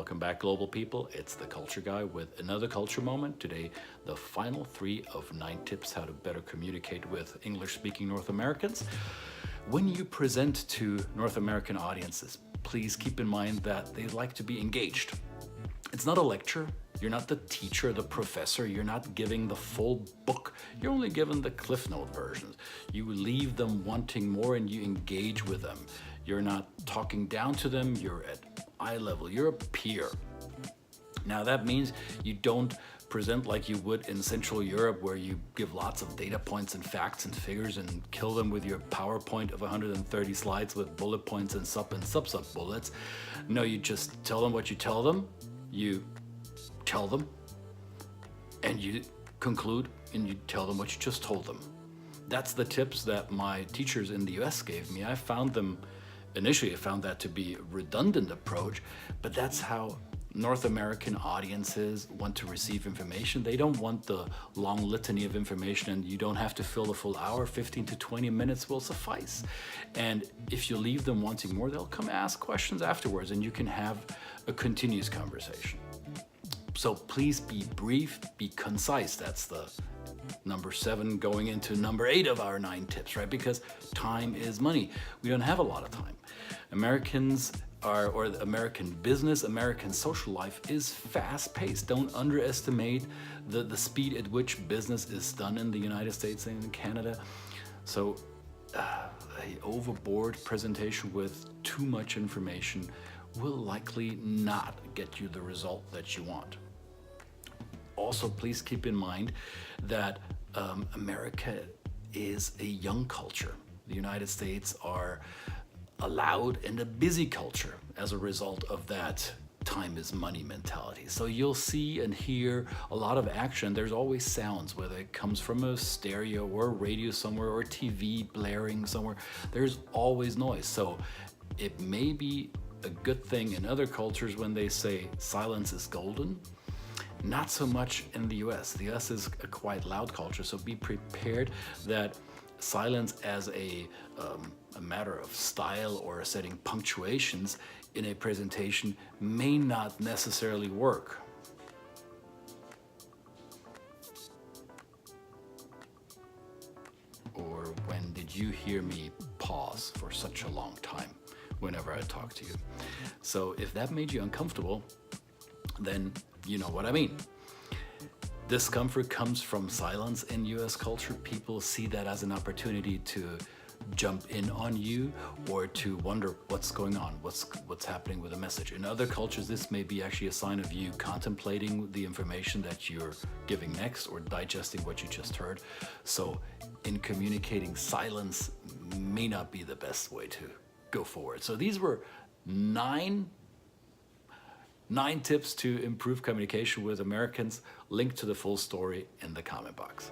Welcome back, global people. It's the Culture Guy with another culture moment. Today, the final 3 of 9 tips how to better communicate with English-speaking North Americans. When you present to North American audiences, please keep in mind that they like to be engaged. It's not a lecture. You're not the teacher, the professor. You're not giving the full book. You're only given the Cliff Note versions. You leave them wanting more and you engage with them. You're not talking down to them. You're at eye level. You're a peer. Now that means you don't present like you would in Central Europe, where you give lots of data points and facts and figures and kill them with your PowerPoint of 130 slides with bullet points and sub bullets. No, you just tell them what you tell them. You tell them and you conclude and you tell them what you just told them. That's the tips that my teachers in the US gave me. Initially I found that to be a redundant approach, but that's how North American audiences want to receive information. They don't want the long litany of information, and you don't have to fill the full hour. 15 to 20 minutes will suffice. And if you leave them wanting more, they'll come ask questions afterwards and you can have a continuous conversation. So please be brief, be concise. That's the number 7 going into number 8 of our 9 tips, right? Because time is money. We don't have a lot of time. American business, American social life is fast-paced. Don't underestimate the speed at which business is done in the United States and in Canada. So an overboard presentation with too much information will likely not get you the result that you want. Also, please keep in mind that America is a young culture. The United States are a loud and a busy culture as a result of that time is money mentality. So you'll see and hear a lot of action. There's always sounds, whether it comes from a stereo or a radio somewhere or TV blaring somewhere. There's always noise. So it may be a good thing in other cultures when they say silence is golden. Not so much in the US. The US is a quite loud culture, so be prepared that silence as a matter of style or setting punctuations in a presentation may not necessarily work. Or when did you hear me pause for such a long time whenever I talk to you? So if that made you uncomfortable, then you know what I mean. Discomfort comes from silence in US culture. People see that as an opportunity to jump in on you or to wonder what's going on, what's happening with the message. In other cultures, this may be actually a sign of you contemplating the information that you're giving next or digesting what you just heard. So in communicating, silence may not be the best way to go forward. So these were 9 tips to improve communication with Americans. Link to the full story in the comment box.